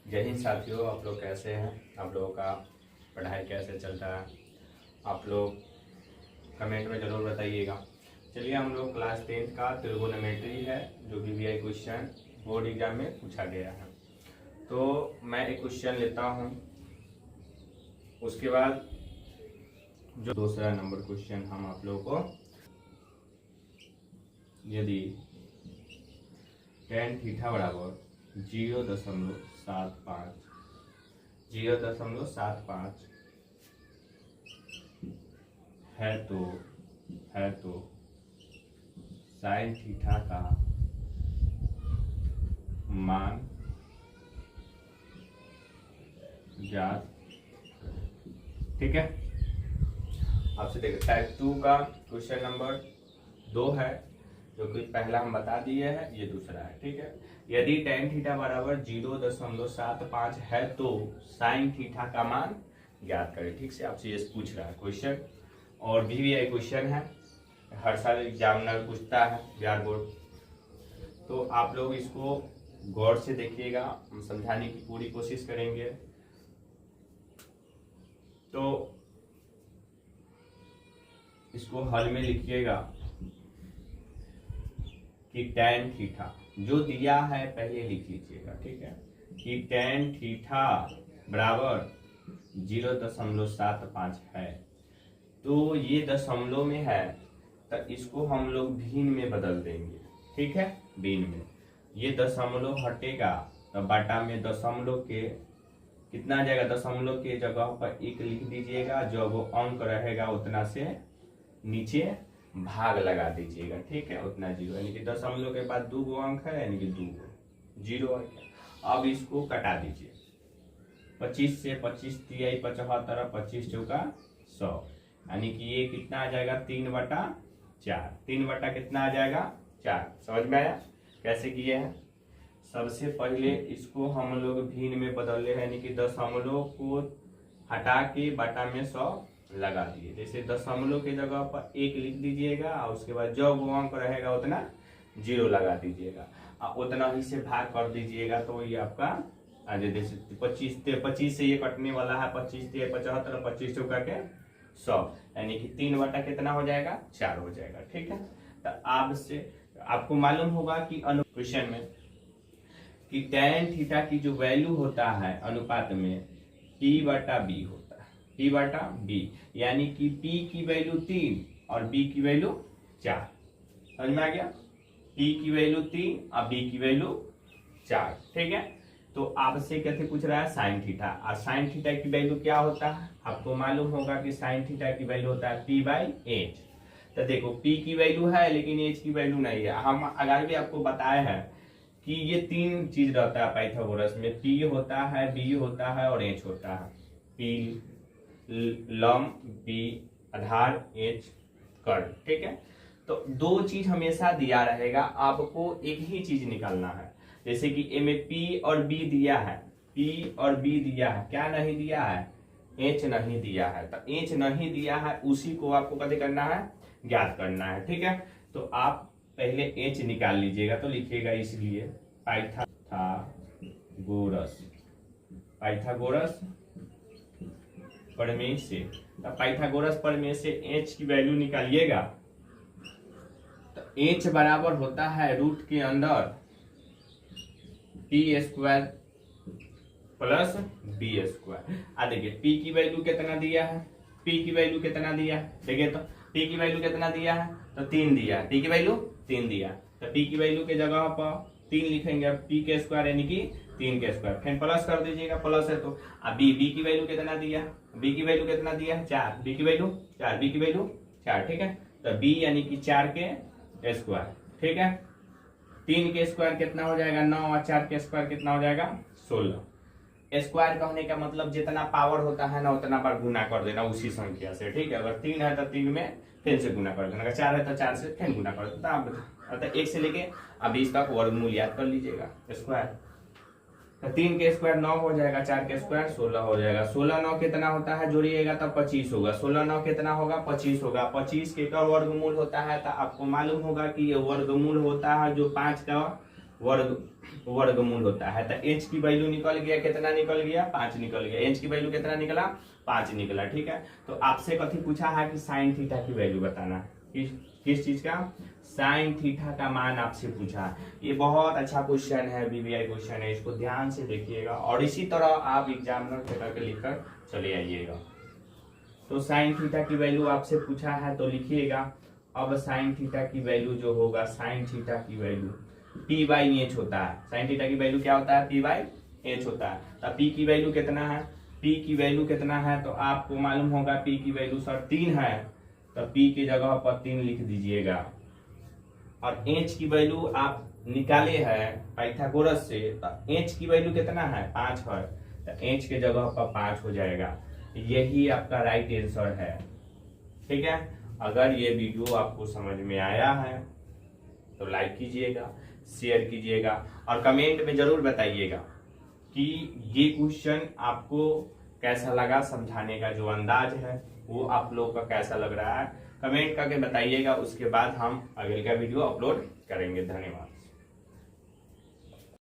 जय हिंद साथियों, आप लोग कैसे हैं? आप लोगों का पढ़ाई कैसे चल रहा है? आप लोग कमेंट में ज़रूर बताइएगा। चलिए, हम लोग क्लास 10th का त्रिगोनोमेट्री है जो BVI क्वेश्चन बोर्ड एग्जाम में पूछा गया है। तो मैं एक क्वेश्चन लेता हूं, उसके बाद जो दूसरा नंबर क्वेश्चन हम आप लोगों को, यदि tan थीटा बराबर 0.75 है तो साइन थीटा का मान ज्ञात। ठीक है, आपसे देखिए टाइप 2 का क्वेश्चन नंबर 2 है, जो कि पहला हम बता दिए हैं, ये दूसरा है। ठीक है, यदि tan थीटा बराबर 0.75 है तो साइन थीटा का मान ज्ञात करें। ठीक से आपसे ये पूछ रहा है क्वेश्चन, और BVI क्वेश्चन है, हर साल एग्जामिनर पूछता है बिहार बोर्ड। तो आप लोग इसको गौर से देखिएगा, हम समझाने की पूरी कोशिश करेंगे। तो इसको हल में लिखिएगा कि tan थीटा जो दिया है पहले लिख लीजिएगा। ठीक है, कि tan थीटा बराबर 0.75 है, तो ये दशमलव में है, तो इसको हम लोग भिन्न में बदल देंगे। ठीक है, भिन्न में ये दशमलव हटेगा तो बटा में दशमलव के कितना आ जाएगा, दशमलव के जगह पर 1 लिख दीजिएगा, जो वो अंक रहेगा उतना से नीचे भाग लगा दीजिएगा। ठीक है, उतना 0, यानी कि दशमलव के बाद 2 अंक है, यानी कि 2 0 है। अब इसको कटा दीजिए, 25 से 25 तिहाई 75, 25 चौका 100, यानी कि ये कितना आ जाएगा, 3/4। 3 कितना आ जाएगा, 4। समझ में आया कैसे किए हैं? सबसे पहले इसको हम लोग भिन्न में बदल ले, यानी कि दशमलव को हटा के बटा में 100 लगा दिए। जैसे दशमलव के जगह पर 1 लिख दीजिएगा, और उसके बाद जो वो अंक रहेगा उतना 0 लगा दीजिएगा, और उतना ही से भाग कर दीजिएगा। तो ये आपका आज जैसे 25 से ये कटने वाला है, 25 से 75, 25 चौका के 100, यानी कि 3 कितना हो जाएगा, 4 हो जाएगा। ठीक है, तो आपसे आपको मालूम होगा कि क्वेश्चन में कि tan थीटा की जो वैल्यू होता है अनुपात में P/B होता है, P/B, यानी कि P की वैल्यू 3 और B की वैल्यू 4। समझ में आ गया? P की वैल्यू 3 और B की वैल्यू 4। ठीक है, तो आपसे कैसे पूछ रहा है, साइन थीटा, और साइन थीटा की वैल्यू क्या होता है? आपको मालूम होगा कि साइन थीटा की वैल्यू होता है P/H। तो देखो, P की वैल्यू है लेकिन H की वैल्यू नहीं है। हम अगर भी आपको बताए हैं कि ये 3 चीज रहता है पाइथागोरस में, P होता है, B होता है और H होता है। P लंब, B आधार, H कर्ण। ठीक है, तो 2 चीज हमेशा दिया रहेगा, आपको एक ही चीज निकालना है। जैसे कि ए में P और B दिया है, P और B दिया है, क्या नहीं दिया है, H नहीं दिया है। तो H नहीं दिया है, उसी को आपको कैसे करना है, ज्ञात करना है। ठीक है, तो आप पहले H निकाल लीजिएगा, तो लिखिएगा इसलिए पाइथागोरस प्रमेय से, तो पाइथागोरस प्रमेय से H की वैल्यू निकालिएगा। तो H बराबर होता है रूट के अंदर P² प्लस B²। देखिए P की वैल्यू कितना दिया है, P की वैल्यू कितना दिया है, देखिए तो P की वैल्यू कितना दिया है, तो 3 दिया है। P की वैल्यू 3 दिया, तो P की वैल्यू के जगह पर 3 लिखेंगे, P² यानी कि 3², फिर प्लस कर दीजिएगा, प्लस है तो। अब B की वैल्यू कितना दिया है, B की वैल्यू कितना दिया है, 4, B की वैल्यू 4, B की वैल्यू 4। ठीक है, तो B यानी कि 4²। ठीक है, 3² कितना हो जाएगा, 9, और 4² कितना हो जाएगा, 16। स्क्वायर कहने का मतलब जितना पावर होता है ना उतना बार गुना कर देना उसी संख्या से। ठीक है, अगर 3 है तो 3 में फिर से गुना कर देना, अगर 4 है तो 4 से फिर गुना कर देना। अतः 1 से लेके अब 20 तक वर्गमूल याद कर लीजिएगा। स्क्वायर तो 3² 9 हो जाएगा, 4² 16 हो जाएगा। 16 9 कितना होता है, जोड़िएगा तब 25 होगा। 16 9 कितना होगा, 25 होगा। 25 के का वर्गमूल होता है, तो आपको मालूम होगा कि ये वर्गमूल होता है जो 5 का वर्गमूल होता है। तो एच की वैल्यू निकल गया, कितना निकल गया, 5 निकल गया। एच की वैल्यू कितना निकला, 5 निकला। ठीक है, तो आपसे कथी पूछा है कि साइन थीटा की वैल्यू बताना। किस चीज का, साइन थीटा का मान आपसे पूछा है। ये बहुत अच्छा क्वेश्चन है, बीबीआई क्वेश्चन है, इसको ध्यान से देखिएगा और इसी तरह आप एग्जामिनर पे करके लिखकर चले आइएगा। तो साइन थीटा की वैल्यू आपसे पूछा है तो लिखिएगा। अब साइन थीटा की वैल्यू जो होगा, साइन थीटा की वैल्यू पी बाई एच होता है। साइन थीटा की वैल्यू क्या होता है, पी बाई एच होता है। तो पी की वैल्यू कितना है, पी की वैल्यू कितना है, तो आपको मालूम होगा पी की वैल्यू सर 3 है, तो पी की जगह पर 3 लिख दीजिएगा। और एच की वैल्यू आप निकाले है पाइथागोरस से, तो एच की वैल्यू कितना है, 5 है, तो एच के जगह पर 5 हो जाएगा। यही आपका राइट आंसर है। ठीक है, अगर ये वीडियो आपको समझ में आया है तो लाइक कीजिएगा, शेयर कीजिएगा और कमेंट में जरूर बताइएगा कि ये क्वेश्चन आपको कैसा लगा, समझाने का जो अंदाज है वो आप लोग का कैसा लग रहा है, कमेंट करके बताइएगा। उसके बाद हम अगले का वीडियो अपलोड करेंगे। धन्यवाद।